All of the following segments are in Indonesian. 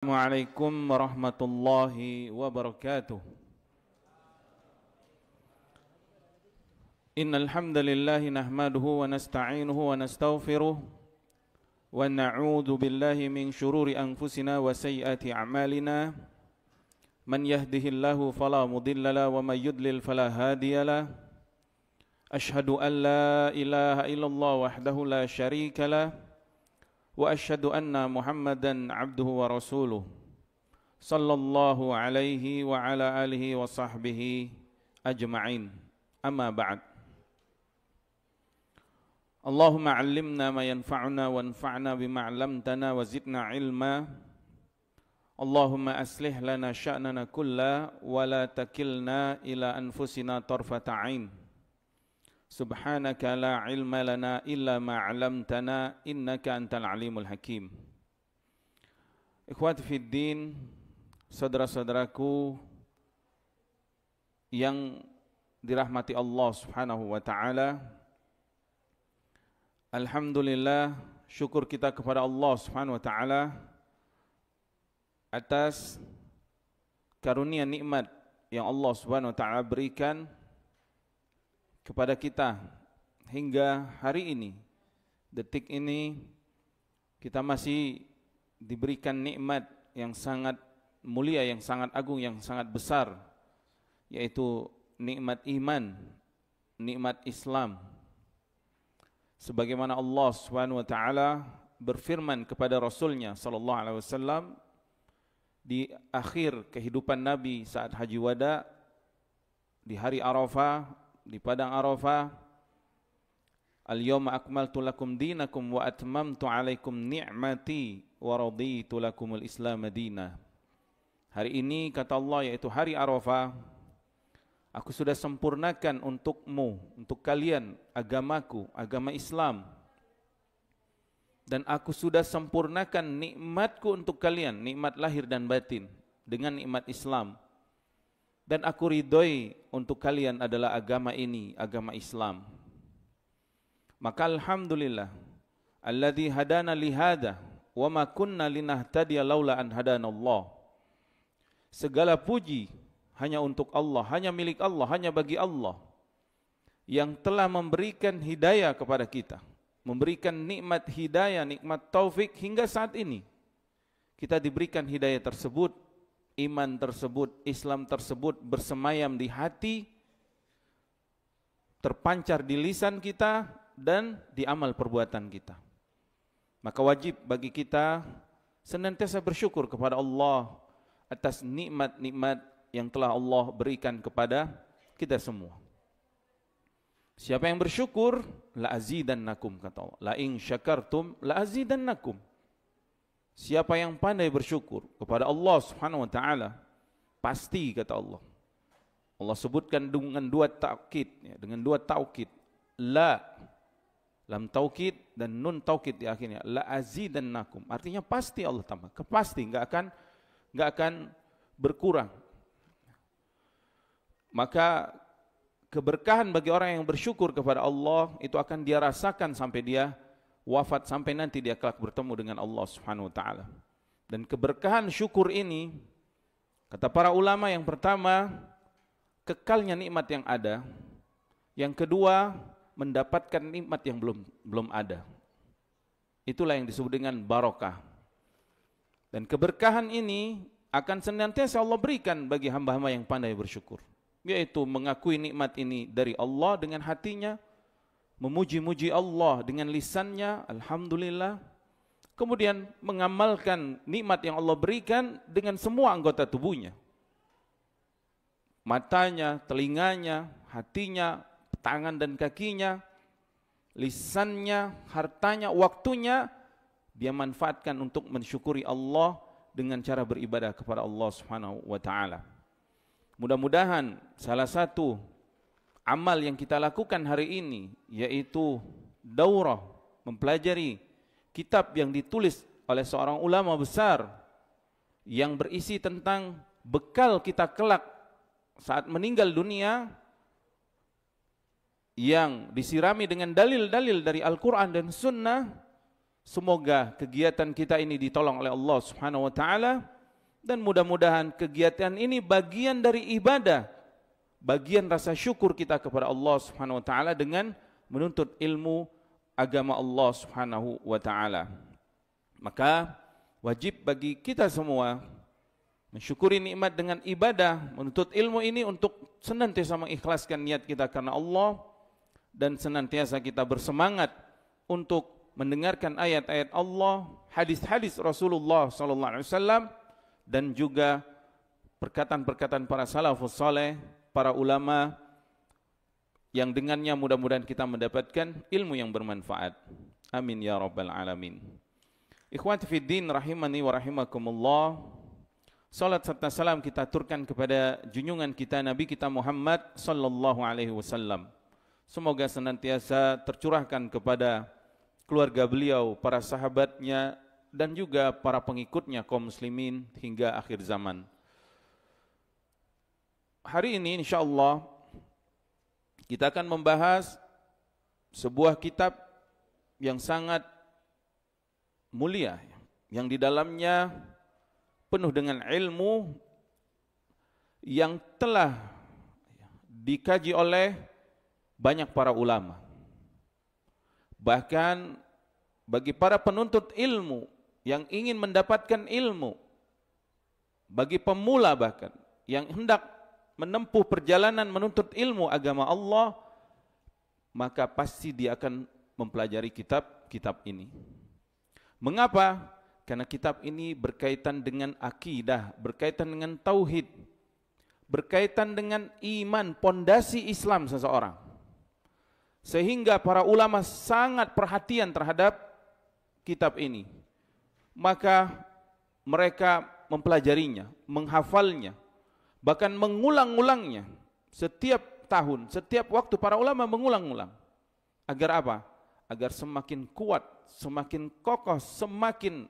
Assalamualaikum warahmatullahi wabarakatuh. Innal hamdalillah nahmaduhu wa nasta'inuhu wa nastaghfiruh wa na'udzu billahi min shururi anfusina wa sayyiati a'malina. Man yahdihillahu fala mudilla lahu wa may yudlil fala hadiya lahu. Ashhadu an la ilaha illallah wahdahu la syarika lahu wa asyhadu anna Muhammadan abduhu wa rasuluh sallallahu alaihi wa ala alihi wa sahbihi ajma'in. Amma ba'd. Allahumma 'allimna ma yanfa'una wanfa'na bima 'allamtana wa zidna ilma. Allahumma aslih lana sya'nana kulla wa la takilna ila anfusina tarfata 'ain. Subhanaka la ilma lana illa ma 'allamtana innaka antal alimul hakim. Ikhwati fid din, saudara-saudaraku yang dirahmati Allah Subhanahu wa taala. Alhamdulillah, syukur kita kepada Allah Subhanahu wa taala atas karunia nikmat yang Allah Subhanahu wa taala berikan kepada kita hingga hari ini, detik ini kita masih diberikan nikmat yang sangat mulia, yang sangat agung, yang sangat besar, yaitu nikmat iman, nikmat Islam. Sebagaimana Allah Subhanahu wa taala berfirman kepada Rasulnya sallallahu alaihi wasallam di akhir kehidupan Nabi saat haji wada di hari Arafah, di padang Arafah, al-yawma akmaltu lakum dinakum wa atmamtu alaikum ni'mati wa raditu lakumul islam madinah. Hari ini kata Allah, yaitu hari Arafah, aku sudah sempurnakan untukmu, untuk kalian, agamaku, agama Islam, dan aku sudah sempurnakan nikmatku untuk kalian, nikmat lahir dan batin, dengan nikmat Islam. Dan aku ridhoi untuk kalian adalah agama ini, agama Islam. Maka alhamdulillah alladzi hadana lihada wa ma kunna linahtadiya laula an hadanallah. Segala puji hanya untuk Allah, hanya milik Allah, hanya bagi Allah yang telah memberikan hidayah kepada kita, memberikan nikmat hidayah, nikmat taufik hingga saat ini. Kita diberikan hidayah tersebut, iman tersebut, Islam tersebut bersemayam di hati, terpancar di lisan kita dan di amal perbuatan kita. Maka wajib bagi kita senantiasa bersyukur kepada Allah atas nikmat-nikmat yang telah Allah berikan kepada kita semua. Siapa yang bersyukur, la azidannakum, kata Allah. La in syakartum la azidannakum. Siapa yang pandai bersyukur kepada Allah Subhanahu wa taala, pasti, kata Allah. Allah sebutkan dengan dua taukid, dengan dua taukid. La, lam taukid, dan nun taukid di akhirnya. La azidannakum. Artinya pasti Allah tambah. Pasti, enggak akan berkurang. Maka keberkahan bagi orang yang bersyukur kepada Allah itu akan dia rasakan sampai dia wafat, sampai nanti dia kelak bertemu dengan Allah Subhanahu wa taala. Dan keberkahan syukur ini, kata para ulama, yang pertama kekalnya nikmat yang ada, yang kedua mendapatkan nikmat yang belum ada. Itulah yang disebut dengan barokah. Dan keberkahan ini akan senantiasa Allah berikan bagi hamba-hamba yang pandai bersyukur, yaitu mengakui nikmat ini dari Allah dengan hatinya, memuji-muji Allah dengan lisannya, alhamdulillah. Kemudian mengamalkan nikmat yang Allah berikan dengan semua anggota tubuhnya. Matanya, telinganya, hatinya, tangan dan kakinya, lisannya, hartanya, waktunya, dia manfaatkan untuk mensyukuri Allah dengan cara beribadah kepada Allah Subhanahu wa taala. Mudah-mudahan salah satu amal yang kita lakukan hari ini, yaitu daurah, mempelajari kitab yang ditulis oleh seorang ulama besar yang berisi tentang bekal kita kelak saat meninggal dunia, yang disirami dengan dalil-dalil dari Al-Quran dan Sunnah, Semoga kegiatan kita ini ditolong oleh Allah Subhanahu wa taala, dan mudah-mudahan kegiatan ini bagian dari ibadah, bagian rasa syukur kita kepada Allah Subhanahu wa taala dengan menuntut ilmu agama Allah Subhanahu wa taala. Maka wajib bagi kita semua mensyukuri nikmat dengan ibadah, menuntut ilmu ini untuk senantiasa mengikhlaskan niat kita karena Allah, dan senantiasa kita bersemangat untuk mendengarkan ayat-ayat Allah, hadis-hadis Rasulullah sallallahu alaihi wasallam, dan juga perkataan-perkataan para salafus saleh, para ulama, yang dengannya mudah-mudahan kita mendapatkan ilmu yang bermanfaat. Amin ya rabbal alamin. Ikhwati fid din rahimani wa rahimakumullah. Salat serta salam kita aturkan kepada junjungan kita Nabi kita Muhammad sallallahu alaihi wasallam. Semoga senantiasa tercurahkan kepada keluarga beliau, para sahabatnya, dan juga para pengikutnya kaum muslimin hingga akhir zaman. Hari ini insyaallah kita akan membahas sebuah kitab yang sangat mulia, yang di dalamnya penuh dengan ilmu yang telah dikaji oleh banyak para ulama. Bahkan bagi para penuntut ilmu yang ingin mendapatkan ilmu, bagi pemula bahkan yang hendak menempuh perjalanan menuntut ilmu agama Allah, maka pasti dia akan mempelajari kitab-kitab ini. Mengapa? Karena kitab ini berkaitan dengan akidah, berkaitan dengan tauhid, berkaitan dengan iman, pondasi Islam seseorang. Sehingga para ulama sangat perhatian terhadap kitab ini. Maka mereka mempelajarinya, menghafalnya, bahkan mengulang-ulangnya. Setiap tahun, setiap waktu para ulama mengulang-ulang. Agar apa? Agar semakin kuat, semakin kokoh, semakin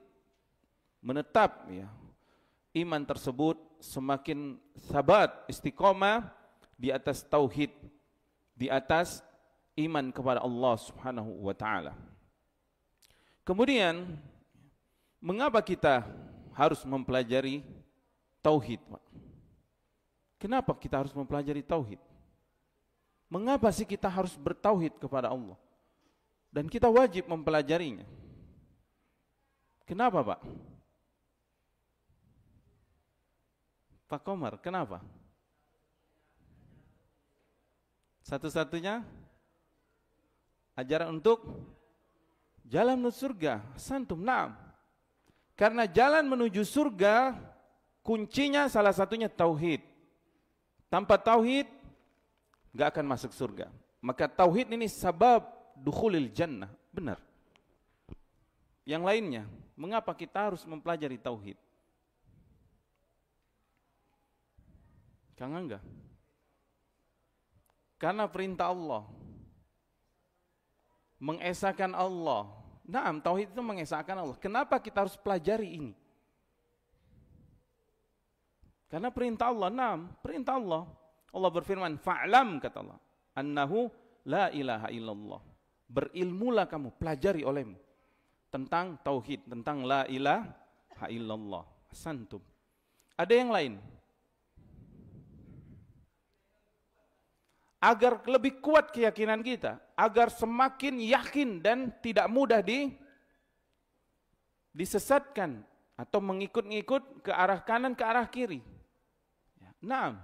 menetap ya, iman tersebut, semakin sabat, istiqomah di atas tauhid, di atas iman kepada Allah Subhanahu wa taala. Kemudian, mengapa kita harus mempelajari tauhid, Pak? Kenapa kita harus mempelajari tauhid? Mengapa sih kita harus bertauhid kepada Allah? Dan kita wajib mempelajarinya. Kenapa, Pak? Pak Komar, kenapa? Satu-satunya ajaran untuk jalan menuju surga. Santum, naam. Karena jalan menuju surga, kuncinya salah satunya tauhid. Tanpa tauhid, gak akan masuk surga. Maka tauhid ini sabab dukhulil jannah. Benar. Yang lainnya, mengapa kita harus mempelajari tauhid? Kang Angga? Karena perintah Allah, mengesahkan Allah. Naam, tauhid itu mengesahkan Allah. Kenapa kita harus pelajari ini? Karena perintah Allah. Naam, perintah Allah. Allah berfirman, fa'lam, kata Allah, annahu la ilaha illallah. Berilmulah kamu, pelajari olehmu tentang tauhid, tentang la ilaha illallah. Santum. Ada yang lain? Agar lebih kuat keyakinan kita, agar semakin yakin dan tidak mudah disesatkan atau mengikut-ngikut ke arah kanan, ke arah kiri. Nah,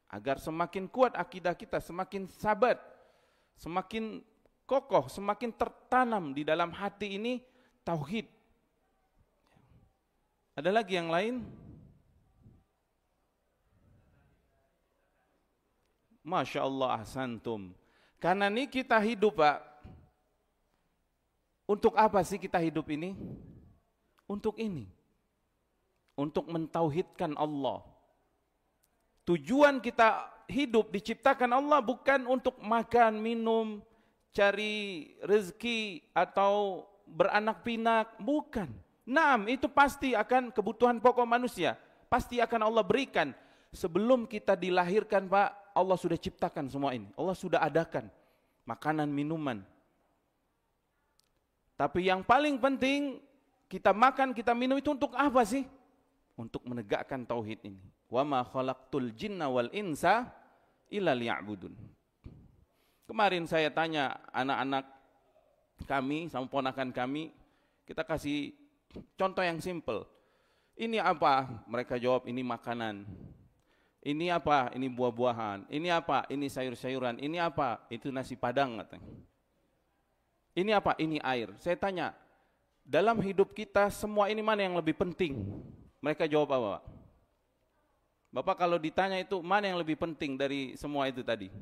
agar semakin kuat akidah kita, semakin sabat, semakin kokoh, semakin tertanam di dalam hati ini tauhid. Ada lagi yang lain? Masya Allah, ahsantum. Karena ini kita hidup, Pak. Untuk apa sih kita hidup ini? Untuk ini. Untuk mentauhidkan Allah. Tujuan kita hidup diciptakan Allah bukan untuk makan, minum, cari rezeki atau beranak pinak, bukan. Naam, itu pasti akan kebutuhan pokok manusia, pasti akan Allah berikan. Sebelum kita dilahirkan, Pak, Allah sudah ciptakan semua ini. Allah sudah adakan makanan, minuman. Tapi yang paling penting, kita makan, kita minum itu untuk apa sih? Untuk menegakkan tauhid ini. Wa ma khalaqtul jinna wal insa illa liya'budun. Kemarin saya tanya anak-anak kami sama ponakan kami, kita kasih contoh yang simple. Ini apa? Mereka jawab, ini makanan. Ini apa? Ini buah-buahan. Ini apa? Ini sayur-sayuran. Ini apa? Itu nasi padang katanya. Ini apa? Ini air. Saya tanya, dalam hidup kita semua ini mana yang lebih penting? Mereka jawab apa, Pak? Bapak kalau ditanya itu mana yang lebih penting dari semua itu tadi?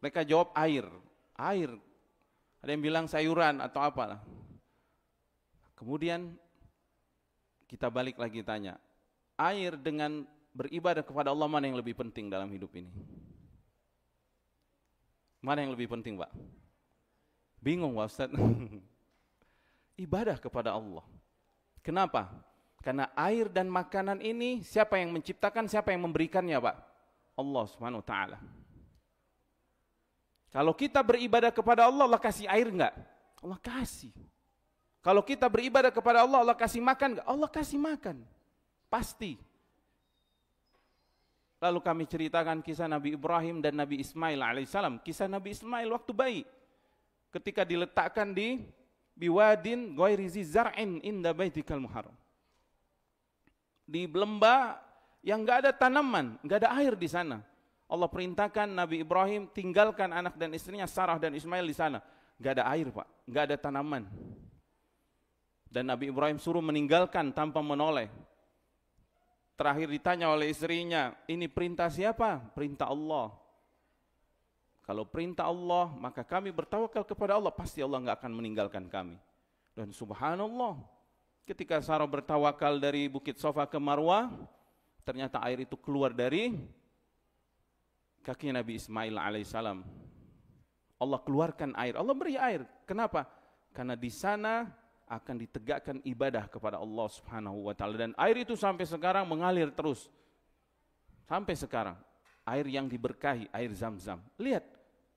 Mereka jawab air. Air. Ada yang bilang sayuran atau apalah. Kemudian kita balik lagi tanya, air dengan beribadah kepada Allah mana yang lebih penting dalam hidup ini? Mana yang lebih penting, Pak? Bingung, Pak Ustaz. Ibadah kepada Allah. Kenapa? Karena air dan makanan ini siapa yang menciptakan, siapa yang memberikannya, Pak? Allah Subhanahu wa taala. Kalau kita beribadah kepada Allah, Allah kasih air enggak? Allah kasih. Kalau kita beribadah kepada Allah, Allah kasih makan enggak? Allah kasih makan. Pasti. Lalu kami ceritakan kisah Nabi Ibrahim dan Nabi Ismail alaihissalam. Kisah Nabi Ismail waktu bayi, ketika diletakkan di biwadin ghairi zi zar'in inda baitikal muharram. Di lembah yang enggak ada tanaman, enggak ada air di sana. Allah perintahkan Nabi Ibrahim tinggalkan anak dan istrinya Sarah dan Ismail di sana. Enggak ada air, Pak, enggak ada tanaman. Dan Nabi Ibrahim suruh meninggalkan tanpa menoleh. Terakhir ditanya oleh istrinya, ini perintah siapa? Perintah Allah. Kalau perintah Allah, maka kami bertawakal kepada Allah, pasti Allah enggak akan meninggalkan kami. Dan subhanallah, ketika Sarah bertawakal dari Bukit Safa ke Marwah, ternyata air itu keluar dari kaki Nabi Ismail alaihissalam. Allah keluarkan air, Allah beri air. Kenapa? Karena di sana akan ditegakkan ibadah kepada Allah Subhanahu wa taala, dan air itu sampai sekarang mengalir terus. Sampai sekarang air yang diberkahi, air Zam-Zam. Lihat,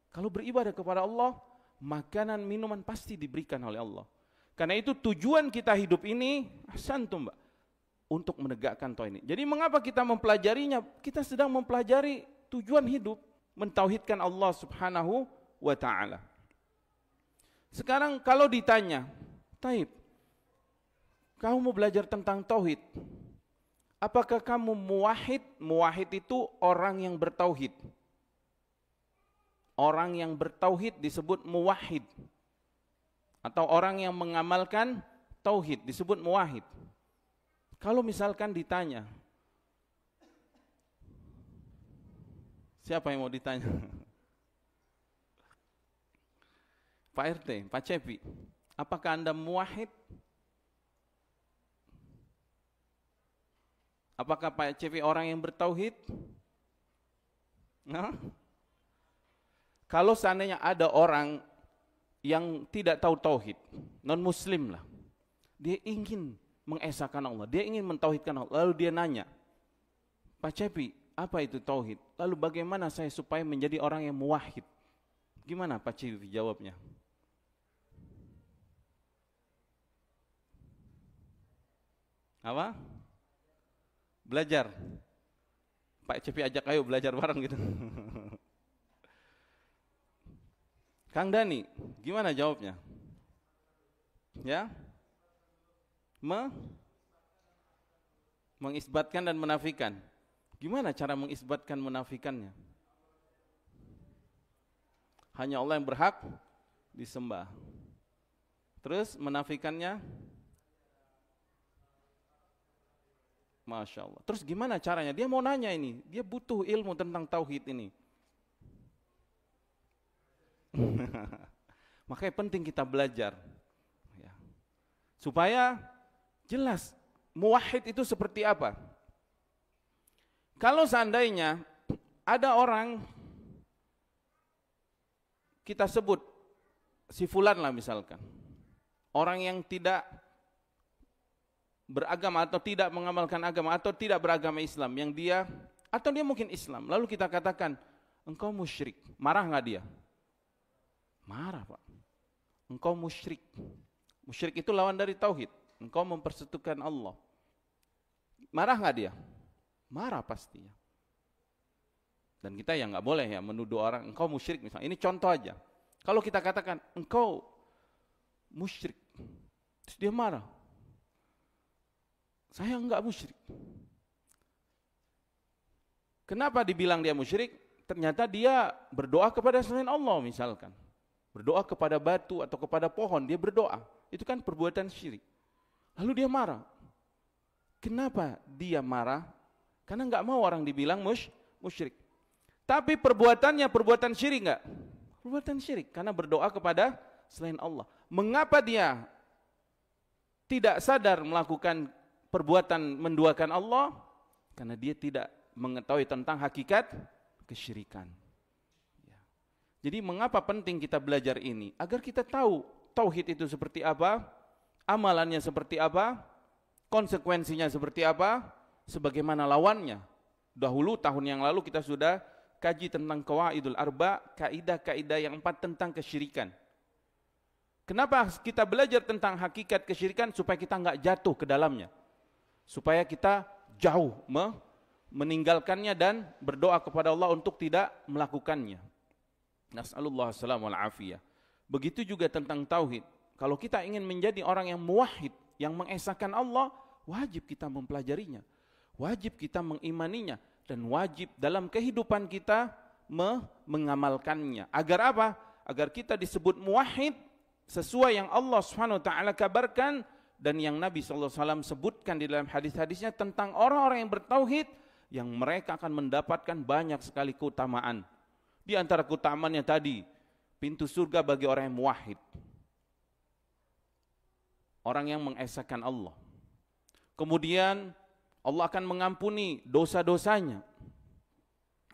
kalau beribadah kepada Allah, makanan minuman pasti diberikan oleh Allah. Karena itu tujuan kita hidup ini, ahsantum, Mbak, untuk menegakkan tauhid ini. Jadi mengapa kita mempelajarinya? Kita sedang mempelajari tujuan hidup, mentauhidkan Allah Subhanahu wa taala. Sekarang kalau ditanya, taib, kamu mau belajar tentang tauhid, apakah kamu muwahhid? Muwahhid itu orang yang bertauhid. Orang yang bertauhid disebut muwahhid. Atau orang yang mengamalkan tauhid disebut muwahhid. Kalau misalkan ditanya, siapa yang mau ditanya? Pak RT, Pak Cepi, apakah Anda muwahhid? Apakah Pak Cepi orang yang bertauhid? Nah, kalau seandainya ada orang yang tidak tahu tauhid, non muslim lah, dia ingin mengesahkan Allah, dia ingin mentauhidkan Allah, lalu dia nanya, Pak Cepi, apa itu tauhid? Lalu bagaimana saya supaya menjadi orang yang muwahhid? Gimana Pak Cepi jawabnya? Apa? Belajar. Pak Cepi ajak ayo belajar bareng gitu. Kang Dani, gimana jawabnya? Ya? Mengisbatkan dan menafikan. Gimana cara mengisbatkan menafikannya? Hanya Allah yang berhak disembah. Terus menafikannya? Masya Allah. Terus gimana caranya? Dia mau nanya ini. Dia butuh ilmu tentang tauhid ini. Makanya penting kita belajar. Ya. Supaya jelas muwahhid itu seperti apa. Kalau seandainya ada orang kita sebut si fulan lah misalkan, orang yang tidak beragama atau tidak mengamalkan agama atau tidak beragama Islam, yang dia atau dia mungkin Islam, lalu kita katakan engkau musyrik, marah nggak dia? Marah, Pak. Engkau musyrik. Musyrik itu lawan dari tauhid. Engkau mempersekutukan Allah. Marah nggak dia? Marah pastinya. Dan kita yang nggak boleh ya menuduh orang engkau musyrik misalnya. Ini contoh aja. Kalau kita katakan engkau musyrik, terus dia marah. Saya enggak musyrik. Kenapa dibilang dia musyrik? Ternyata dia berdoa kepada selain Allah misalkan. Berdoa kepada batu atau kepada pohon, dia berdoa. Itu kan perbuatan syirik. Lalu dia marah. Kenapa dia marah? Karena enggak mau orang dibilang musyrik. Tapi perbuatannya perbuatan syirik enggak? Perbuatan syirik karena berdoa kepada selain Allah. Mengapa dia tidak sadar melakukan perbuatan menduakan Allah? Karena dia tidak mengetahui tentang hakikat kesyirikan. Ya. Jadi mengapa penting kita belajar ini? Agar kita tahu tauhid itu seperti apa, amalannya seperti apa, konsekuensinya seperti apa, sebagaimana lawannya. Dahulu tahun yang lalu kita sudah kaji tentang qawaidul arba, kaidah-kaidah yang 4 tentang kesyirikan. Kenapa kita belajar tentang hakikat kesyirikan? Supaya kita enggak jatuh ke dalamnya. Supaya kita jauh meninggalkannya dan berdoa kepada Allah untuk tidak melakukannya. Nas'alullah as-salam wal afiyah. Begitu juga tentang tauhid. Kalau kita ingin menjadi orang yang muwahhid, yang mengesahkan Allah, wajib kita mempelajarinya. Wajib kita mengimaninya. Dan wajib dalam kehidupan kita mengamalkannya. Agar apa? Agar kita disebut muwahhid sesuai yang Allah Subhanahu wa taala kabarkan dan yang Nabi sallallahu alaihi wasallam sebutkan di dalam hadis-hadisnya tentang orang-orang yang bertauhid yang mereka akan mendapatkan banyak sekali keutamaan. Di antara keutamaannya tadi, pintu surga bagi orang yang muwahhid. Orang yang mengesahkan Allah. Kemudian Allah akan mengampuni dosa-dosanya.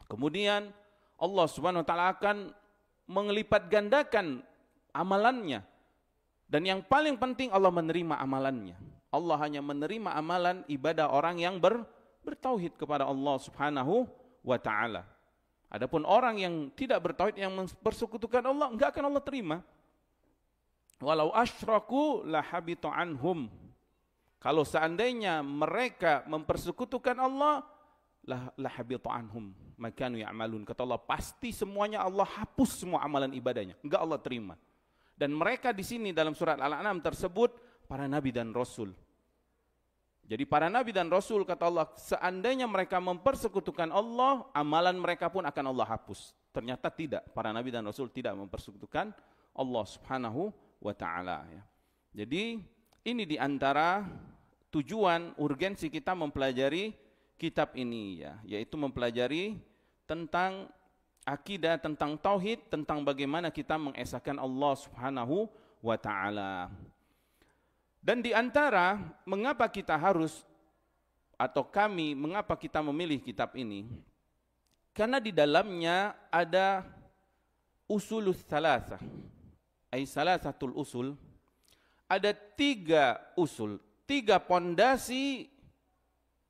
Kemudian Allah Subhanahu wa taala akan melipat gandakan amalannya. Dan yang paling penting Allah menerima amalannya. Allah hanya menerima amalan ibadah orang yang bertauhid kepada Allah Subhanahu wa taala. Adapun orang yang tidak bertauhid, yang mempersekutukan Allah, enggak akan Allah terima. Walau asyraku lahabita anhum. Kalau seandainya mereka mempersekutukan Allah, lahabita anhum makanu ya'malun. Kata Allah, pasti semuanya Allah hapus semua amalan ibadahnya. Enggak Allah terima. Dan mereka di sini dalam surat Al-An'am tersebut para nabi dan rasul. Jadi para nabi dan rasul, kata Allah, seandainya mereka mempersekutukan Allah, amalan mereka pun akan Allah hapus. Ternyata tidak, para nabi dan rasul tidak mempersekutukan Allah Subhanahu wa taala ya. Jadi ini diantara tujuan urgensi kita mempelajari kitab ini ya, yaitu mempelajari tentang akidah, tentang tauhid, tentang bagaimana kita mengesahkan Allah Subhanahu wa taala. Dan diantara mengapa kita harus atau kami mengapa kita memilih kitab ini? Karena di dalamnya ada usulus salasah, ay salasatul usul. Ada 3 usul, 3 pondasi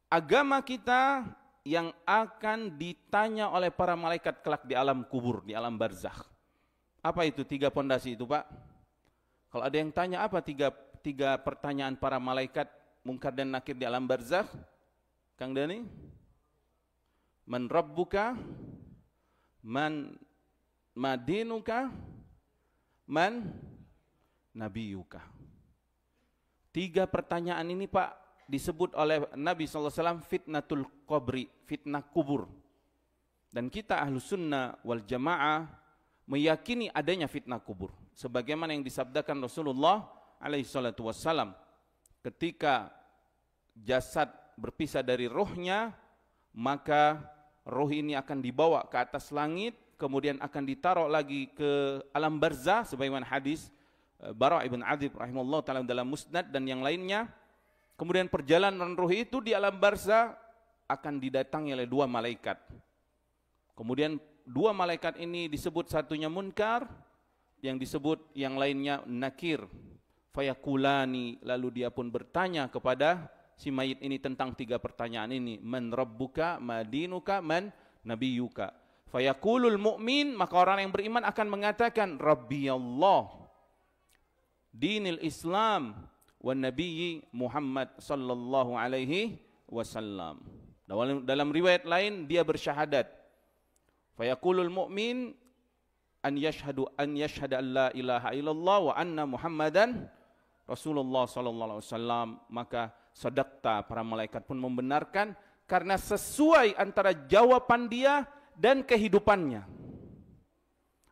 agama kita yang akan ditanya oleh para malaikat kelak di alam kubur, di alam barzakh. Apa itu 3 pondasi itu, Pak? Kalau ada yang tanya apa 3 pertanyaan para malaikat Munkar dan Nakir di alam barzakh? Kang Dani? Man rabbuka? Man madinuka? Man nabiyuka? 3 pertanyaan ini, Pak, disebut oleh Nabi SAW fitnatul qabri, fitnah kubur. Dan kita Ahlus Sunnah wal Jamaah meyakini adanya fitnah kubur. Sebagaimana yang disabdakan Rasulullah SAW, ketika jasad berpisah dari rohnya, maka roh ini akan dibawa ke atas langit, kemudian akan ditaruh lagi ke alam barzah, sebagaimana hadis Bara' ibn Adzib rahimahullah ta'ala dalam Musnad dan yang lainnya. Kemudian perjalanan ruh itu di alam barzah akan didatangi oleh 2 malaikat. Kemudian 2 malaikat ini disebut satunya Munkar, yang disebut yang lainnya Nakir. Fayakulani, lalu dia pun bertanya kepada si mayit ini tentang 3 pertanyaan ini. Man rabbuka, madinuka, man nabiyuka. Fayaqulul mu'min, maka orang yang beriman akan mengatakan, Rabbi Allah, dinil Islam, wa nabiyyi Muhammad sallallahu alaihi wasallam. Dalam riwayat lain dia bersyahadat. Fayaqulul mu'min an yashhadu an la ilaha illallah wa anna Muhammadan Rasulullah sallallahu alaihi wasallam, maka sadaqta, para malaikat pun membenarkan karena sesuai antara jawaban dia dan kehidupannya.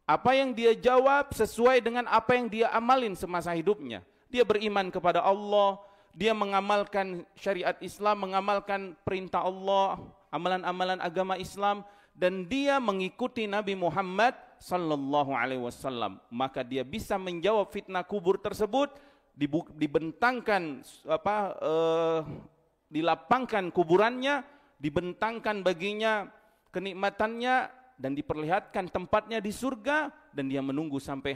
Apa yang dia jawab sesuai dengan apa yang dia amalin semasa hidupnya. Dia beriman kepada Allah, dia mengamalkan syariat Islam, mengamalkan perintah Allah, amalan-amalan agama Islam, dan dia mengikuti Nabi Muhammad sallallahu alaihi wasallam. Maka dia bisa menjawab fitnah kubur tersebut, dibentangkan dilapangkan kuburannya, dibentangkan baginya kenikmatannya, dan diperlihatkan tempatnya di surga, dan dia menunggu sampai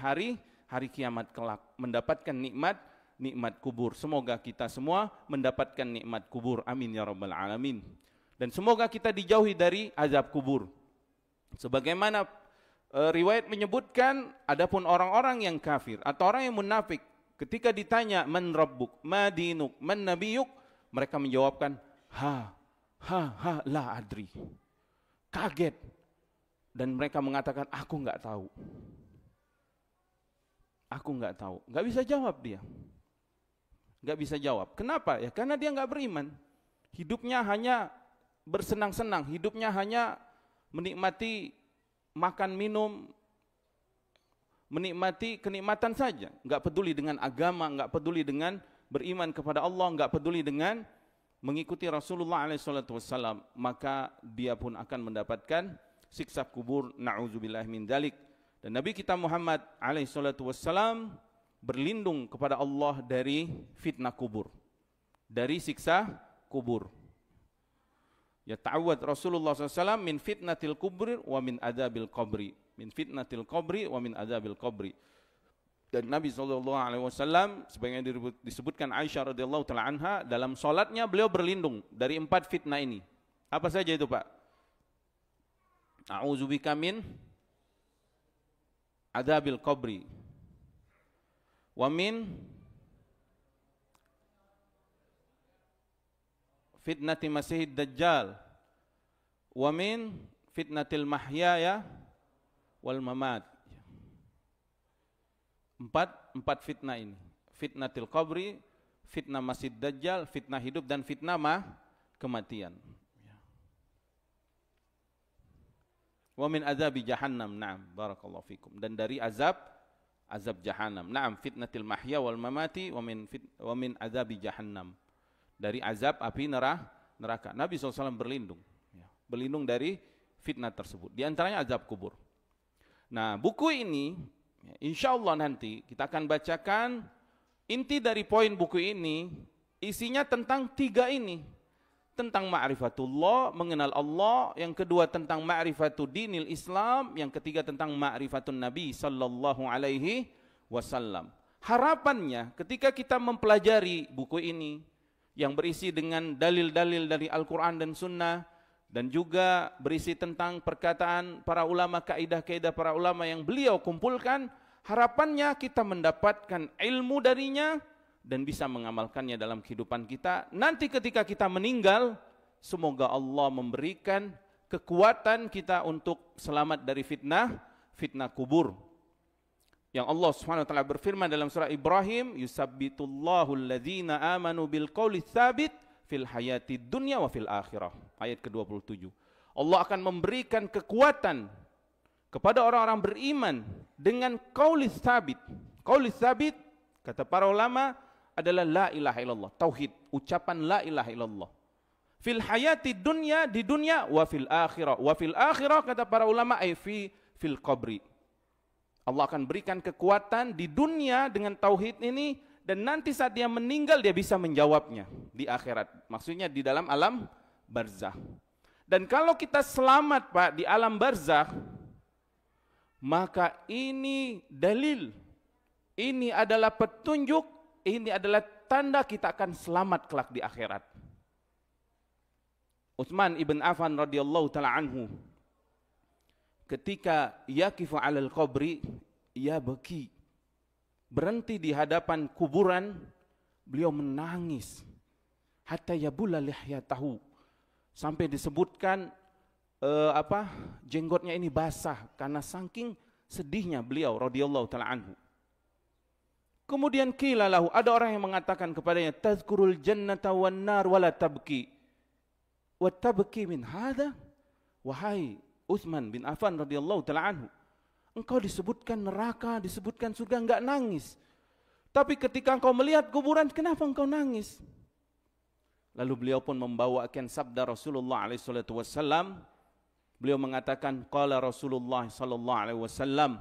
hari kiamat kelak mendapatkan nikmat kubur. Semoga kita semua mendapatkan nikmat kubur, amin ya rabbal alamin. Dan semoga kita dijauhi dari azab kubur. Sebagaimana riwayat menyebutkan, adapun orang-orang yang kafir atau orang yang munafik, ketika ditanya man rabbuk, ma dinuk, man nabiyuk, mereka menjawabkan la adri. Kaget. Dan mereka mengatakan, aku enggak tahu. Aku enggak tahu. Enggak bisa jawab dia. Enggak bisa jawab. Kenapa? Ya karena dia enggak beriman. Hidupnya hanya bersenang-senang, hidupnya hanya menikmati makan minum, menikmati kenikmatan saja, enggak peduli dengan agama, enggak peduli dengan beriman kepada Allah, enggak peduli dengan mengikuti Rasulullah SAW, maka dia pun akan mendapatkan siksa kubur, na'udzubillah min dzalik. Dan Nabi kita Muhammad SAW berlindung kepada Allah dari fitnah kubur, dari siksa kubur. Ya ta'awad Rasulullah SAW min fitnatil kubri wa min adzabil qabri, min fitnatil qabri wa min adzabil qabri. Dan Nabi SAW, sebagaimana disebutkan Aisyah radhiyallahu taala anha, dalam salatnya beliau berlindung dari 4 fitnah ini. Apa saja itu, Pak? A'udzubika min adzabil qabri wa min fitnati masihid dajjal wa min fitnatil mahyaya wal mamat. Empat fitnah ini. Fitnatil qabri, fitnah masih dajjal, fitnah hidup, dan fitnah kematian. Wa min azabi jahannam. Naam, barakallahu fikum. Dan dari azab jahannam. Naam, fitnatil mahya wal mamati wa min azabi jahannam. Dari azab api neraka. Nabi SAW berlindung. Berlindung dari fitnah tersebut. Di antaranya azab kubur. Nah, buku ini insya Allah nanti kita akan bacakan inti dari poin buku ini. Isinya tentang 3 ini. Tentang ma'rifatullah, mengenal Allah. Yang kedua tentang ma'rifatu dinil Islam. Yang ketiga tentang ma'rifatun Nabi sallallahu alaihi wasallam. Harapannya ketika kita mempelajari buku ini yang berisi dengan dalil-dalil dari Al-Quran dan Sunnah, dan juga berisi tentang perkataan para ulama, kaidah-kaidah para ulama yang beliau kumpulkan, harapannya kita mendapatkan ilmu darinya dan bisa mengamalkannya dalam kehidupan kita. Nanti ketika kita meninggal, semoga Allah memberikan kekuatan kita untuk selamat dari fitnah kubur. Yang Allah SWT berfirman dalam surah Ibrahim, yusabbitullahu alladhina amanu bil qawli tsabit fil hayati dunya wa fil akhirah. Ayat ke-27. Allah akan memberikan kekuatan kepada orang-orang beriman dengan qauli tsabit. Qauli tsabit, kata para ulama, adalah la ilaha illallah, tauhid, ucapan la ilaha illallah. Fil hayati dunya, di dunia, wa fil akhirah. Wa fil akhirah, kata para ulama, ay fil qabri. Allah akan berikan kekuatan di dunia dengan tauhid ini, dan nanti saat dia meninggal dia bisa menjawabnya di akhirat. Maksudnya di dalam alam barzakh. Dan kalau kita selamat, Pak, di alam barzakh, maka ini dalil, ini adalah petunjuk, ini adalah tanda kita akan selamat kelak di akhirat. Utsman ibn Affan radhiyallahu taala anhu ketika yaqifu 'alal qabri yabki, berhenti di hadapan kuburan, beliau menangis hatta yabula lihyatahu, sampai disebutkan jenggotnya ini basah karena saking sedihnya beliau radhiyallahu taala anhu. Kemudian qila lahu, ada orang yang mengatakan kepadanya, tazkurul jannata wan nar wala tabki, wa tabki min hadha? Wahai Utsman bin Affan radhiyallahu taala anhu, engkau disebutkan neraka, disebutkan surga, enggak nangis. Tapi ketika engkau melihat kuburan, kenapa engkau nangis? Lalu beliau pun membawakan sabda Rasulullah alaihi salatu wasallam. Beliau mengatakan, qala Rasulullah sallallahu alaihi wasallam,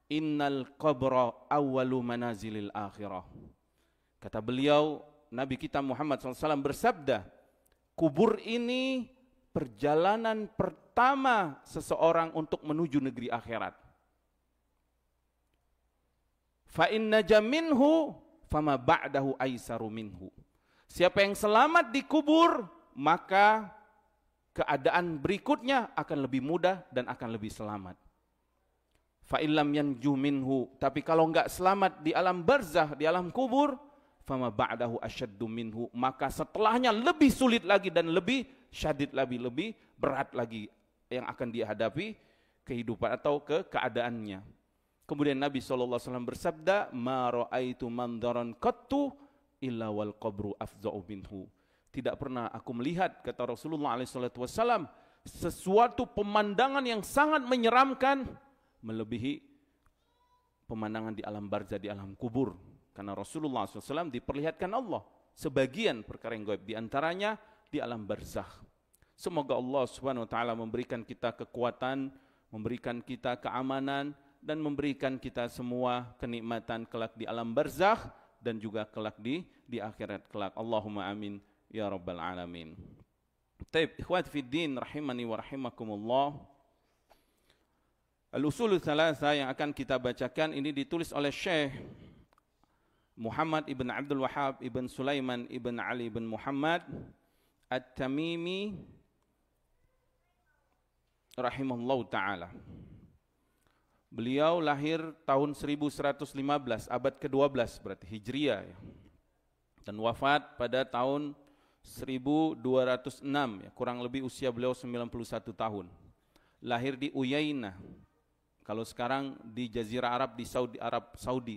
innal qabra awwalu manazilil akhirah. Kata beliau, Nabi kita Muhammad SAW bersabda, kubur ini perjalanan pertama seseorang untuk menuju negeri akhirat. Fa inna jaminhu fama ba'dahu aisaru minhu. Siapa yang selamat di kubur, maka keadaan berikutnya akan lebih mudah dan akan lebih selamat. Fa illam yanju minhu, tapi kalau enggak selamat di alam barzah, di alam kubur, fama ba'dahu asyaddu minhu, maka setelahnya lebih sulit lagi dan lebih syadid lagi, lebih berat lagi yang akan dihadapi kehidupan atau keadaannya. Kemudian Nabi SAW bersabda, ma ra'aitu mandaran qattu illa wal qabru afza'u minhu. Tidak pernah aku melihat, kata Rasulullah SAW, sesuatu pemandangan yang sangat menyeramkan melebihi pemandangan di alam barzah, di alam kubur. Karena Rasulullah SAW diperlihatkan Allah sebagian perkara yang gaib, di antaranya di alam barzah. Semoga Allah Subhanahu wa taala memberikan kita kekuatan, memberikan kita keamanan, dan memberikan kita semua kenikmatan kelak di alam barzah dan juga kelak di akhirat kelak. Allahumma amin ya rabbal alamin. Taib, ikhwat fi din rahimani wa rahimakumullah. Al-usul tsalatsa yang akan kita bacakan ini ditulis oleh Syekh Muhammad ibn Abdul Wahhab ibn Sulaiman ibn Ali ibn Muhammad At-Tamimi rahimahullahu taala. Beliau lahir tahun 1115, abad ke-12 berarti Hijriah ya. Dan wafat pada tahun 1206 ya, kurang lebih usia beliau 91 tahun. Lahir di Uyainah. Kalau sekarang di Jazirah Arab, di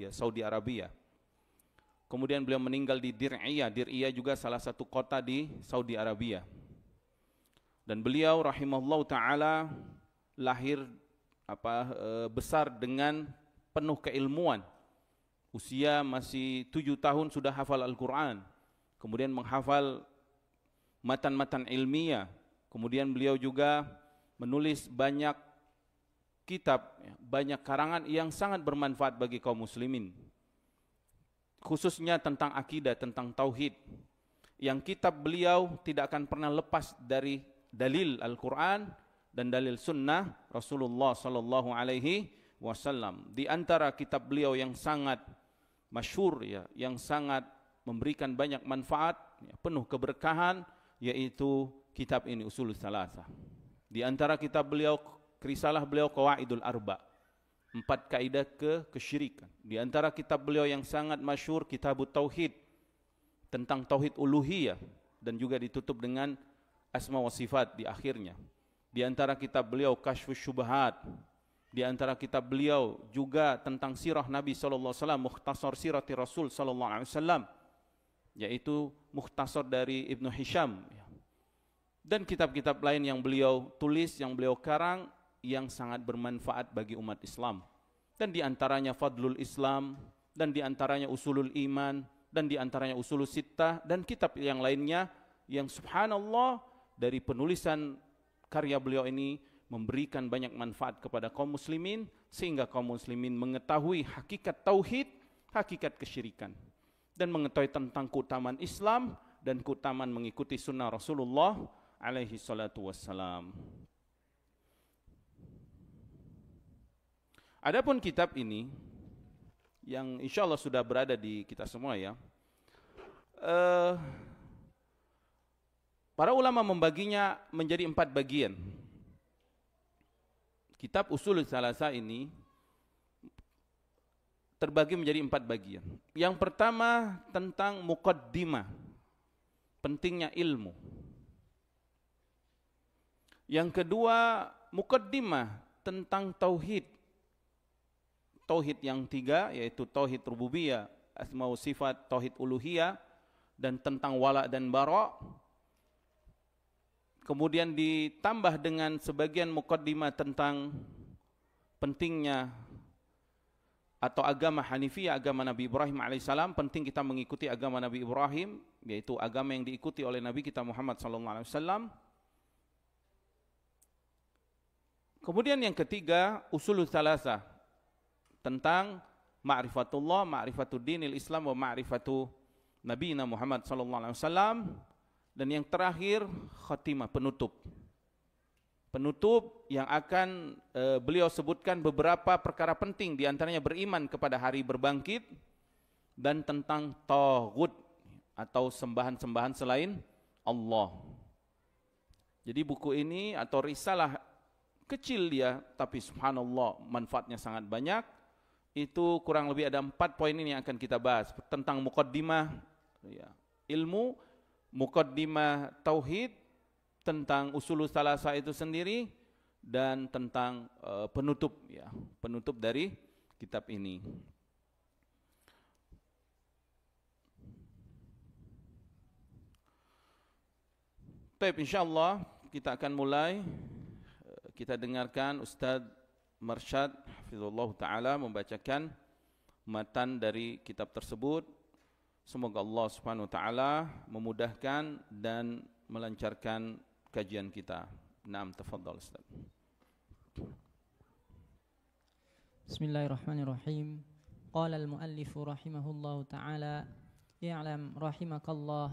Saudi Arabia. Kemudian beliau meninggal di Dir'iyah. Dir'iyah juga salah satu kota di Saudi Arabia. Dan beliau rahimahullah ta'ala lahir besar dengan penuh keilmuan. Usia masih 7 tahun sudah hafal Al-Quran. Kemudian menghafal matan-matan ilmiah. Kemudian beliau juga menulis banyak kitab, banyak karangan yang sangat bermanfaat bagi kaum muslimin. Khususnya tentang akidah, tentang tauhid. Yang kitab beliau tidak akan pernah lepas dari dalil Al-Quran dan dalil sunnah Rasulullah sallallahu alaihi wasallam. Di antara kitab beliau yang sangat masyhur ya, yang sangat memberikan banyak manfaat, ya, penuh keberkahan, yaitu kitab ini Ushulul Tsalatsa. Di antara kitab beliau, risalah beliau Qawaidul Arba, 4 kaidah kesyirikan. Di antara kitab beliau yang sangat masyhur Kitabut Tauhid, tentang tauhid uluhiyah, dan juga ditutup dengan asma wa sifat di akhirnya. Di antara kitab beliau Kasyfus Syubhat. Di antara kitab beliau juga tentang sirah Nabi SAW, Mukhtasar Sirati Rasul SAW, yaitu mukhtasar dari Ibnu Hisham. Dan kitab-kitab lain yang beliau tulis, yang beliau karang, yang sangat bermanfaat bagi umat Islam. Dan di antaranya Fadlul Islam, dan di antaranya Usulul Iman, dan di antaranya Usulul Sittah, dan kitab yang lainnya yang subhanallah dari penulisan karya beliau ini memberikan banyak manfaat kepada kaum muslimin, sehingga kaum muslimin mengetahui hakikat tauhid, hakikat kesyirikan, dan mengetahui tentang keutamaan Islam dan keutamaan mengikuti sunnah Rasulullah alaihi salatu wassalam. Adapun kitab ini yang insya Allah sudah berada di kita semua ya, para ulama membaginya menjadi 4 bagian. Kitab Ushul Tsalatsa ini terbagi menjadi 4 bagian. Yang pertama tentang muqaddimah, pentingnya ilmu. Yang kedua muqaddimah tentang tauhid. Tauhid yang 3 yaitu tauhid rububiyah, asma wa sifat, tauhid uluhiyah, dan tentang wala dan bara. Kemudian ditambah dengan sebagian muqaddimah tentang pentingnya atau agama Hanifiyah, agama Nabi Ibrahim alaihissalam. Penting kita mengikuti agama Nabi Ibrahim, yaitu agama yang diikuti oleh Nabi kita Muhammad SAW. Kemudian yang ketiga Ushul Tsalatsa, tentang ma'rifatullah, ma'rifatud dinil Islam, wa ma'rifatu Nabi Muhammad SAW. Dan yang terakhir khatimah, penutup. Penutup yang akan beliau sebutkan beberapa perkara penting, diantaranya beriman kepada hari berbangkit dan tentang taghut atau sembahan-sembahan selain Allah. Jadi buku ini atau risalah kecil dia, tapi subhanallah manfaatnya sangat banyak. Itu kurang lebih ada 4 poin ini yang akan kita bahas, tentang muqaddimah ya, ilmu, muqaddimah tauhid, tentang Ushul Tsalatsa itu sendiri, dan tentang penutup ya, penutup dari kitab ini. Baik, insyaallah kita akan mulai. Kita dengarkan Ustaz Marsyad hafizallahu taala membacakan matan dari kitab tersebut. Semoga Allah Subhanahu wa taala memudahkan dan melancarkan kajian kita. Naam, tafadhal Ustaz. Bismillahirrahmanirrahim. Qala al-muallif rahimahullahu ta'ala, i'lam rahimakallah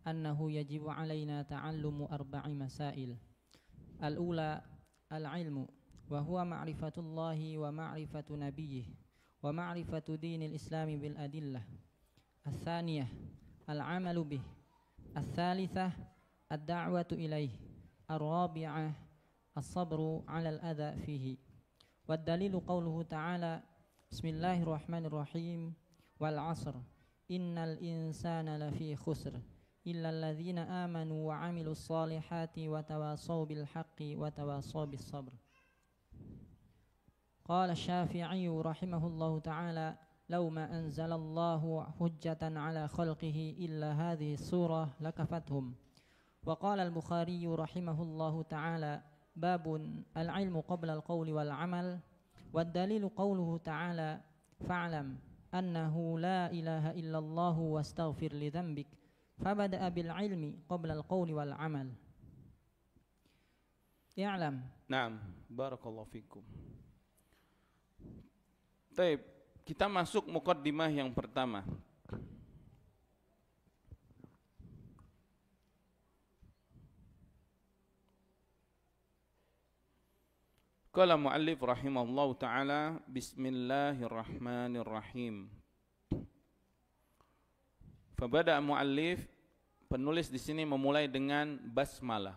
annahu yajibu alaina ta'allumu 4 masail. Al-ula al-ilmu wa huwa ma'rifatullahi wa ma'rifatu nabiyyih wa ma'rifatu dinil islami bil adillah. Al-thaniyah al-amalu bih. Al-thalithah ad-da'watu ilaih. Ar-rabi'ah as-sabru 'ala al-adha fihi. Wad-dalilu qawluhu ta'ala, bismillahirrahmanirrahim, wal 'asr innal insana lafi khusr illa alladhina amanu wa 'amilus salihati wa tawasaw bil haqqi wa tawasaw bis sabr. Qala Asy-Syafi'i rahimahullahu ta'ala, law ma anzalallahu hujjatan 'ala khalqihi illa hadhihi surah lakafathum. Wa qala al-Bukhari rahimahullahu ta'ala, babun al-ilmu qabla al-qawli wal amal. Wad dalilu qawluhu ta'ala, fa'lam annahu la ilaha illallah wastaghfir li dhanbik. Fabada'a bil ilmi qabla al-qawli wal amal. I'lam. Naam, barakallahu fikum. Baik, kita masuk muqaddimah yang pertama. Qala muallif rahimahullahu ta'ala, bismillahirrahmanirrahim. Fabada muallif, penulis di sini memulai dengan basmalah.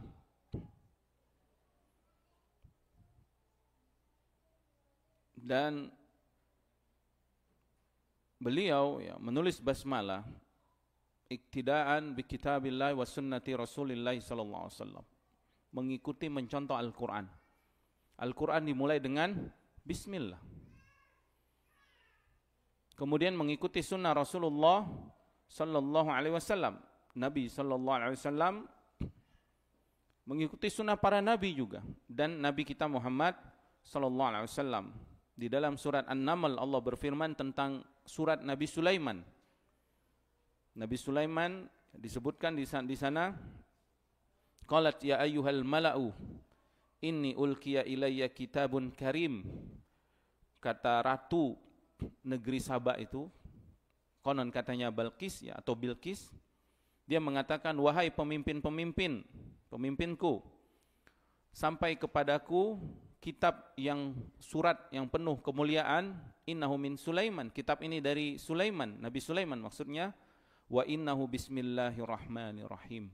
Dan beliau ya, menulis basmalah iktidaan bi kitabillah wa sunnati Rasulillah sallallahu alaihi wasallam, mengikuti mencontoh Al-Qur'an. Al-Quran dimulai dengan bismillah. Kemudian mengikuti sunnah Rasulullah sallallahu alaihi wasallam. Nabi sallallahu alaihi wasallam mengikuti sunnah para nabi juga, dan Nabi kita Muhammad sallallahu alaihi wasallam. Di dalam surat An-Naml Allah berfirman tentang surat Nabi Sulaiman. Nabi Sulaiman disebutkan di sana, qalat ya ayyuhal mala'u inni ulqiya ilayya kitabun karim. Kata ratu negeri Saba itu, konon katanya Balqis ya, atau Bilqis, dia mengatakan, wahai pemimpin-pemimpin, pemimpinku, sampai kepadaku kitab yang surat yang penuh kemuliaan, innahu min Sulaiman, kitab ini dari Sulaiman, Nabi Sulaiman maksudnya, wa innahu bismillahirrahmanirrahim,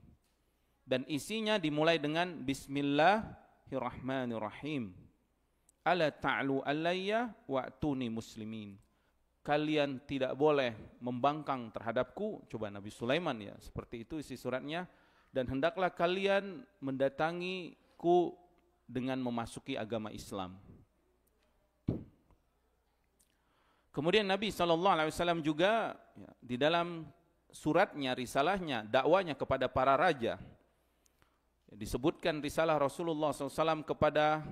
dan isinya dimulai dengan bismillahirrahmanirrahim. ala ta'lu alayya wa'tuni muslimin. Kalian tidak boleh membangkang terhadapku. Coba Nabi Sulaiman ya, seperti itu isi suratnya. Dan hendaklah kalian mendatangiku dengan memasuki agama Islam. Kemudian Nabi SAW juga ya, di dalam suratnya, risalahnya, dakwanya kepada para raja, disebutkan risalah Rasulullah SAW kepada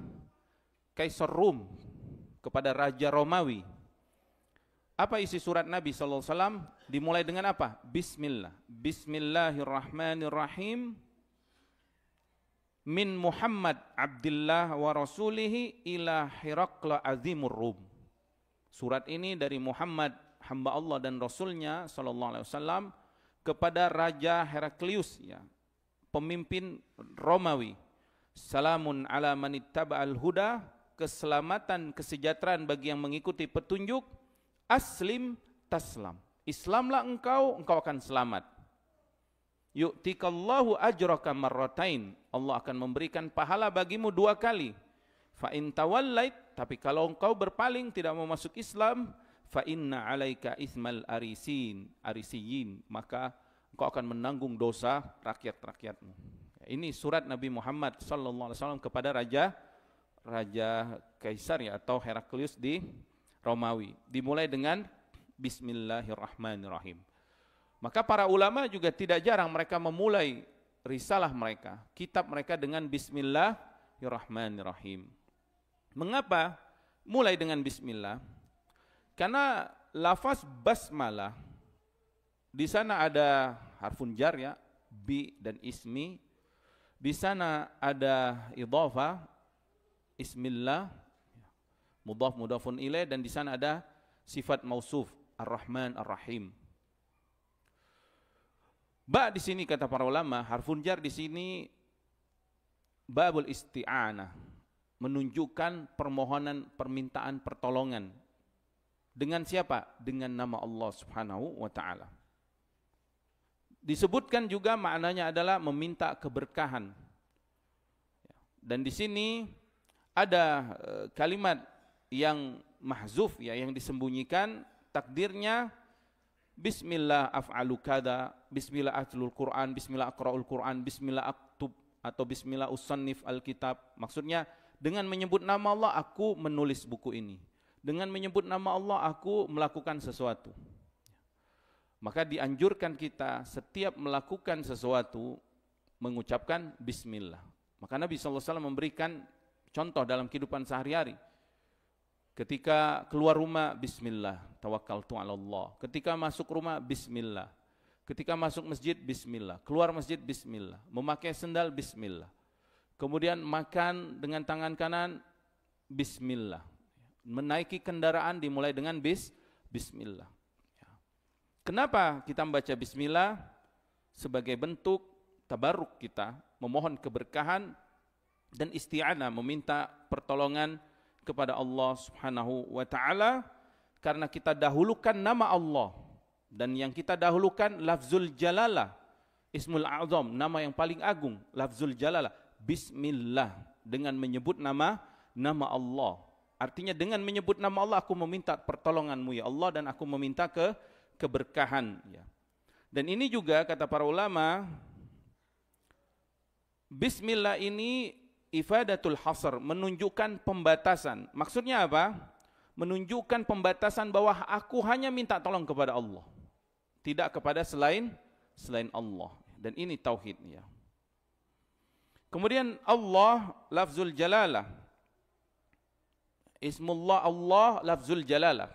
Kaisar Rum, kepada Raja Romawi. Apa isi surat Nabi SAW? Dimulai dengan apa? Bismillah. Bismillahirrahmanirrahim. Min Muhammad Abdillah wa Rasulihi ila Hiraqla azimur Rum. Surat ini dari Muhammad hamba Allah dan Rasulnya SAW kepada Raja Heraklius, ya, pemimpin Romawi. Salamun ala manittaba'al huda, keselamatan, kesejahteraan bagi yang mengikuti petunjuk. Aslim taslam, Islamlah engkau, engkau akan selamat. Yu'tikallahu ajraka marratain, Allah akan memberikan pahala bagimu 2 kali. Fa in tawallait, tapi kalau engkau berpaling tidak mau masuk Islam, fa inna alaika ismal arisiyin, maka engkau akan menanggung dosa rakyat-rakyatmu. Ini surat Nabi Muhammad SAW kepada Raja Kaisar ya, atau Heraklius di Romawi. Dimulai dengan Bismillahirrahmanirrahim. Maka para ulama juga tidak jarang mereka memulai risalah mereka, kitab mereka dengan Bismillahirrahmanirrahim. Mengapa mulai dengan Bismillah? Karena lafaz basmalah di sana ada harfun jar ya, bi dan ismi. Di sana ada idhafah ismillah, mudhaf mudhafun ilaih, dan di sana ada sifat mausuf ar-Rahman ar-Rahim. Ba di sini kata para ulama, harfun jar di sini babul isti'anah, menunjukkan permohonan, permintaan pertolongan. Dengan siapa? Dengan nama Allah Subhanahu wa ta'ala. Disebutkan juga maknanya adalah meminta keberkahan. Dan di sini ada kalimat yang mahzuf ya, yang disembunyikan, takdirnya Bismillah af'alu kada, Bismillah atlul Quran, Bismillah aqra'ul Quran, Bismillah aktub, atau Bismillah usannif al-kitab. Maksudnya dengan menyebut nama Allah aku menulis buku ini. Dengan menyebut nama Allah aku melakukan sesuatu. Maka dianjurkan kita setiap melakukan sesuatu mengucapkan Bismillah. Maka Nabi SAW memberikan contoh dalam kehidupan sehari-hari. Ketika keluar rumah, Bismillah, tawakkaltu ala Allah. Ketika masuk rumah, Bismillah. Ketika masuk masjid, Bismillah. Keluar masjid, Bismillah. Memakai sendal, Bismillah. Kemudian makan dengan tangan kanan, Bismillah. Menaiki kendaraan dimulai dengan Bismillah. Kenapa kita membaca Bismillah? Sebagai bentuk tabarruk kita, memohon keberkahan dan isti'anah, meminta pertolongan kepada Allah Subhanahu wa ta'ala, karena kita dahulukan nama Allah, dan yang kita dahulukan lafzul jalalah, ismul a'zam, nama yang paling agung, lafzul jalalah, Bismillah, dengan menyebut nama Allah. Artinya dengan menyebut nama Allah aku meminta pertolonganmu ya Allah, dan aku meminta keberkahan ya. Dan ini juga kata para ulama, Bismillah ini ifadatul hasr, menunjukkan pembatasan. Maksudnya apa? Menunjukkan pembatasan bahwa aku hanya minta tolong kepada Allah, tidak kepada selain Allah. Dan ini tauhid ya. Kemudian Allah lafzul jalalah, ismullah Allah lafzul jalalah.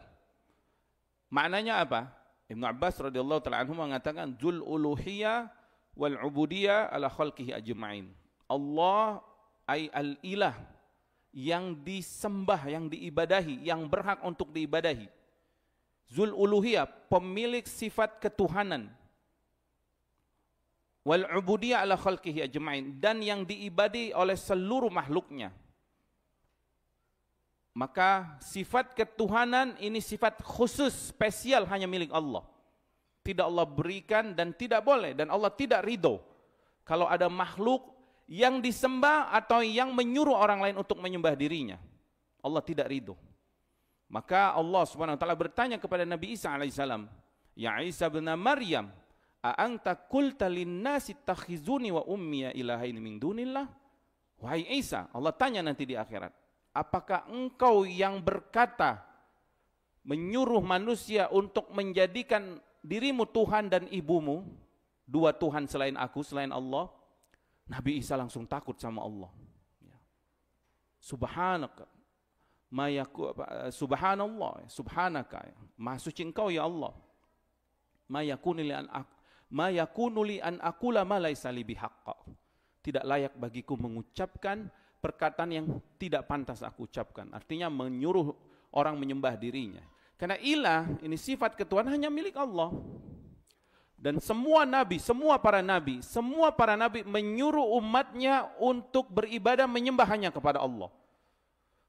Maknanya apa? Ibnu Abbas radhiyallahu ta'ala anhu mengatakan dzul uluhiyah wal ubudiyah ala khalqihi ajma'in. Allah ay al-ilah, yang disembah, yang diibadahi, yang berhak untuk diibadahi. Zul uluhiyah, pemilik sifat ketuhanan. Wal ubudiyah ala khalqihi ajma'in, dan yang diibadi oleh seluruh makhluknya. Maka sifat ketuhanan ini sifat khusus, spesial, hanya milik Allah. Tidak Allah berikan dan tidak boleh, dan Allah tidak ridho kalau ada makhluk yang disembah atau yang menyuruh orang lain untuk menyembah dirinya. Allah tidak ridho. Maka Allah Subhanahu wa taala bertanya kepada Nabi Isa alaihissalam, "Ya Isa bin Maryam, a anta qulta lin-nasi takhizuni wa ummiya ilahaini min dunillah?" Wahai Isa, Allah tanya nanti di akhirat, apakah engkau yang berkata menyuruh manusia untuk menjadikan dirimu Tuhan dan ibumu, dua Tuhan selain aku, selain Allah? Nabi Isa langsung takut sama Allah. Subhanaka, subhanallah, subhanaka, maha suci engkau ya Allah. Ma yakunu li an aqula ma laisa li bihaqqa. Tidak layak bagiku mengucapkan perkataan yang tidak pantas aku ucapkan. Artinya menyuruh orang menyembah dirinya. Karena ilah, ini sifat ketuhanan hanya milik Allah. Dan semua para nabi menyuruh umatnya untuk beribadah menyembah hanya kepada Allah.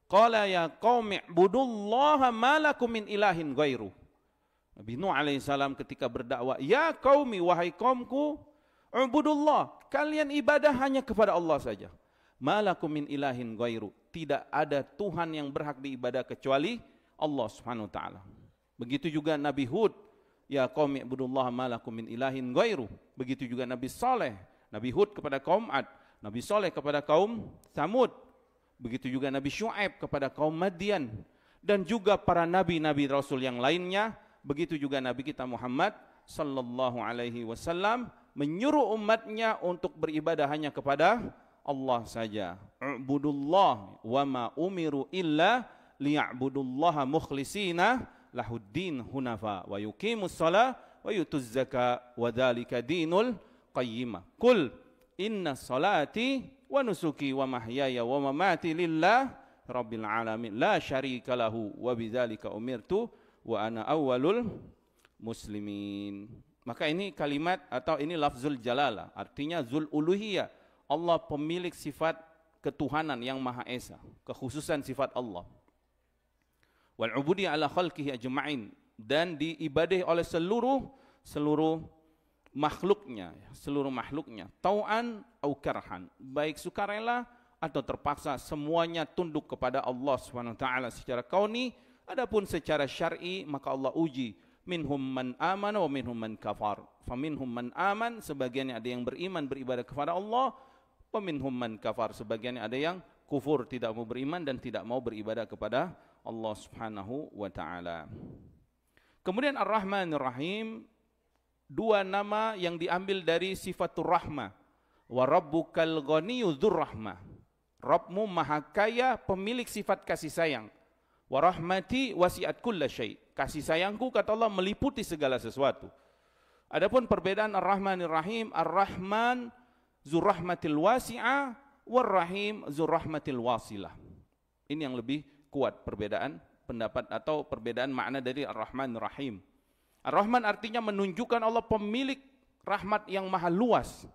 Qala ya qaumi ibudullaha ma lakum min ilahin ghairu. Nabi Nuh alaihissalam ketika berdakwah, ya qaumi, wahai kaumku, ubudullah, kalian ibadah hanya kepada Allah saja. Ma lakum min ilahin ghairu. Tidak ada Tuhan yang berhak diibadah kecuali Allah Subhanahu wa taala. Begitu juga Nabi Hud, ya qaumi ibudullaha ma lakum min ilahin ghairu. Begitu juga Nabi Saleh, Nabi Hud kepada kaum Ad, Nabi Saleh kepada kaum Samud. Begitu juga Nabi Syuaib kepada kaum Madian, dan juga para nabi-nabi rasul yang lainnya. Begitu juga Nabi kita Muhammad sallallahu alaihi wasallam menyuruh umatnya untuk beribadah hanya kepada Allah saja. Ubudullah wa ma umiru illa liya'budullaha mukhlishina lahuddin hunafa wa yuqimus shalah wa yutuz zakah wa dzalika dinul qayyimah. Qul inna salati wa nusuki wa mahyaya wa mamati lillah rabbil alamin la syarika lahu wa bidzalika umirtu wa ana awwalul muslimin. Maka ini kalimat atau ini lafzul jalalah, artinya zul uluhiyah. Allah pemilik sifat ketuhanan yang maha esa, kekhususan sifat Allah. Wal ubudi ala khalqihi ajma'in, dan diibadahi oleh seluruh makhluknya, tau'an au karhan, baik sukarela atau terpaksa, semuanya tunduk kepada Allah Subhanahu wa taala secara kauni. Adapun secara syar'i maka Allah uji, minhum man amana wa minhum man kafar. Faminhum man aman, sebagiannya ada yang beriman beribadah kepada Allah, wa minhum man kafar, sebagiannya ada yang kufur, tidak mau beriman dan tidak mau beribadah kepada Allah Subhanahu wa taala. Kemudian Ar-Rahmanir Rahim, dua nama yang diambil dari sifatur rahmah. Wa rabbukal ghaniyyu dzur rahmah. Rabbmu maha kaya, pemilik sifat kasih sayang. Wa rahmati wasi'at kulla syai'. Kasih sayangku, kata Allah, meliputi segala sesuatu. Adapun perbedaan Ar-Rahmanir Rahim, Ar-Rahman dzur rahmatil wasi'ah, war Rahim dzur rahmatil wasilah. Ini yang lebih kuat perbedaan pendapat atau perbedaan makna dari Ar-Rahmanir Rahim. Ar-Rahman artinya menunjukkan Allah pemilik rahmat yang maha luas.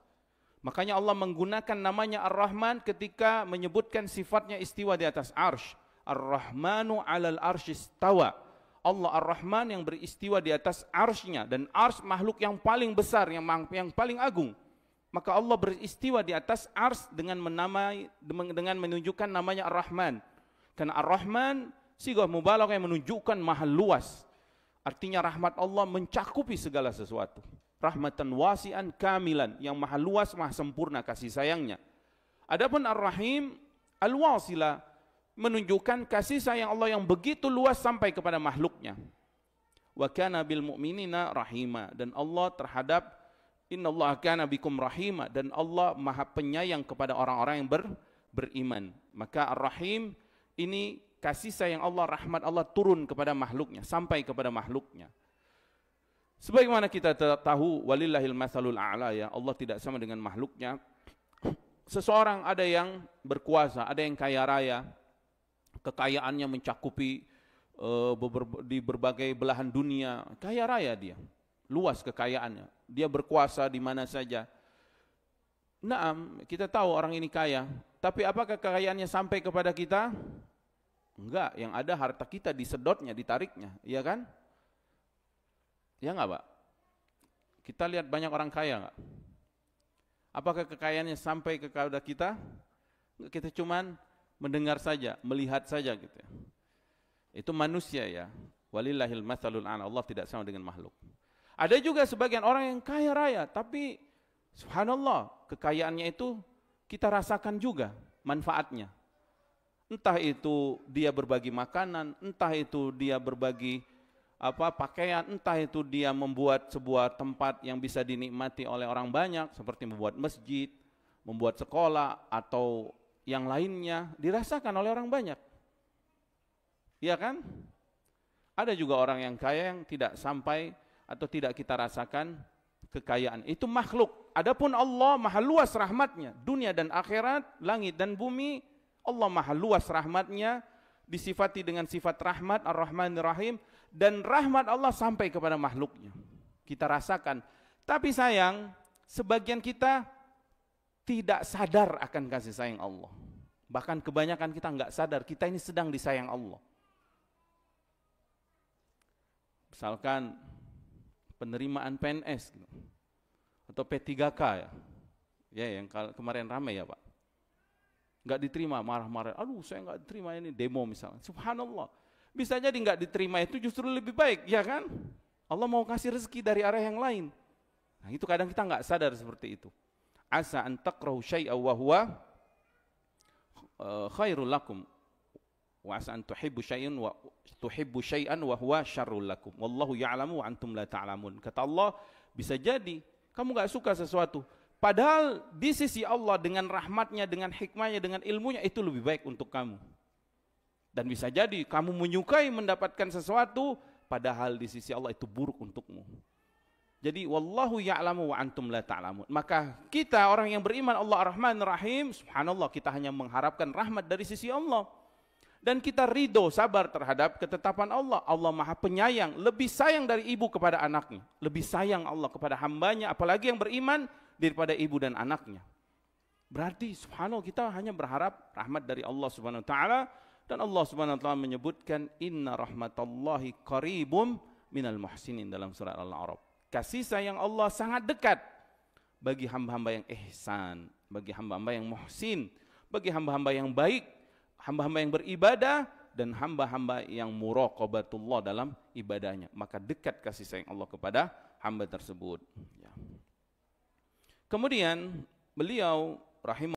Makanya Allah menggunakan namanya Ar-Rahman ketika menyebutkan sifatnya istiwa di atas arsy. Ar-Rahmanu 'alal arsy istawa. Allah Ar-Rahman yang beristiwa di atas arsy-Nya, dan arsy makhluk yang paling besar, yang paling agung. Maka Allah beristiwa di atas arsy dengan menunjukkan namanya Ar-Rahman. Karena Ar-Rahman sighah mubalaghah yang menunjukkan maha luas. Artinya rahmat Allah mencakupi segala sesuatu. Rahmatan wasi'an kamilan, yang maha luas, maha sempurna kasih sayangnya. Adapun Ar-Rahim al-wasilah, menunjukkan kasih sayang Allah yang begitu luas sampai kepada makhluknya. Wa kana bil mu'minina rahima, dan Allah terhadap, innallaha kana bikum rahima, dan Allah maha penyayang kepada orang-orang yang beriman. Maka Ar-Rahim ini kasih sayang Allah, rahmat Allah turun kepada makhluknya, sampai kepada makhluknya. Sebagaimana kita tahu, walillahil matsalul a'la, ya, Allah tidak sama dengan makhluknya. Seseorang ada yang berkuasa, ada yang kaya raya, kekayaannya mencakupi di berbagai belahan dunia, kaya raya dia, luas kekayaannya, dia berkuasa di mana saja. Naam, kita tahu orang ini kaya, tapi apakah kekayaannya sampai kepada kita? Enggak, yang ada harta kita disedotnya, ditariknya, iya kan? Ya enggak, Pak? Kita lihat banyak orang kaya enggak? Apakah kekayaannya sampai kepada kita? Kita cuman mendengar saja, melihat saja gitu ya. Itu manusia ya. Walillahil matsalul a'la, Allah tidak sama dengan makhluk. Ada juga sebagian orang yang kaya raya, tapi subhanallah, kekayaannya itu kita rasakan juga manfaatnya. Entah itu dia berbagi makanan, entah itu dia berbagi pakaian, entah itu dia membuat sebuah tempat yang bisa dinikmati oleh orang banyak, seperti membuat masjid, membuat sekolah, atau yang lainnya, dirasakan oleh orang banyak. Iya kan? Ada juga orang yang kaya yang tidak sampai atau tidak kita rasakan kekayaan. Itu makhluk. Adapun Allah maha luas rahmatnya. Dunia dan akhirat, langit dan bumi, Allah maha luas rahmatnya, disifati dengan sifat rahmat, ar-Rahmanir Rahim, dan rahmat Allah sampai kepada makhluknya. Kita rasakan. Tapi sayang, sebagian kita tidak sadar akan kasih sayang Allah. Bahkan kebanyakan kita nggak sadar, kita ini sedang disayang Allah. Misalkan penerimaan PNS gitu, atau P3K ya yang kemarin ramai ya Pak, nggak diterima, marah-marah, aduh saya nggak diterima ini, demo misalnya, subhanallah, bisa jadi nggak diterima itu justru lebih baik, ya kan? Allah mau kasih rezeki dari arah yang lain. Nah itu kadang kita nggak sadar seperti itu. Asa an takrahu syai'a wa huwa khairul lakum, wa asa an tuhibbu syai'an wa huwa syarrul lakum, wallahu ya'lamu wa antum la ta'lamun. Kata Allah, bisa jadi kamu nggak suka sesuatu, padahal di sisi Allah dengan rahmatnya, dengan hikmahnya, dengan ilmunya itu lebih baik untuk kamu. Dan bisa jadi kamu menyukai mendapatkan sesuatu, padahal di sisi Allah itu buruk untukmu. Jadi wallahu ya'lamu wa antum la ta'lamun. Maka kita orang yang beriman Allah Ar-Rahmanir Rahim, subhanallah, kita hanya mengharapkan rahmat dari sisi Allah. Dan kita ridho, sabar terhadap ketetapan Allah. Allah Maha Penyayang, lebih sayang dari ibu kepada anaknya. Lebih sayang Allah kepada hambanya, apalagi yang beriman, daripada ibu dan anaknya. Berarti subhanallah kita hanya berharap rahmat dari Allah Subhanahu wa taala, dan Allah Subhanahu wa taala menyebutkan inna rahmatallahi qaribum minal muhsinin dalam surat Al-A'raf. Kasih sayang Allah sangat dekat bagi hamba-hamba yang ihsan, bagi hamba-hamba yang muhsin, bagi hamba-hamba yang baik, hamba-hamba yang beribadah, dan hamba-hamba yang muraqabatullah dalam ibadahnya. Maka dekat kasih sayang Allah kepada hamba tersebut. Kemudian beliau rahimahullah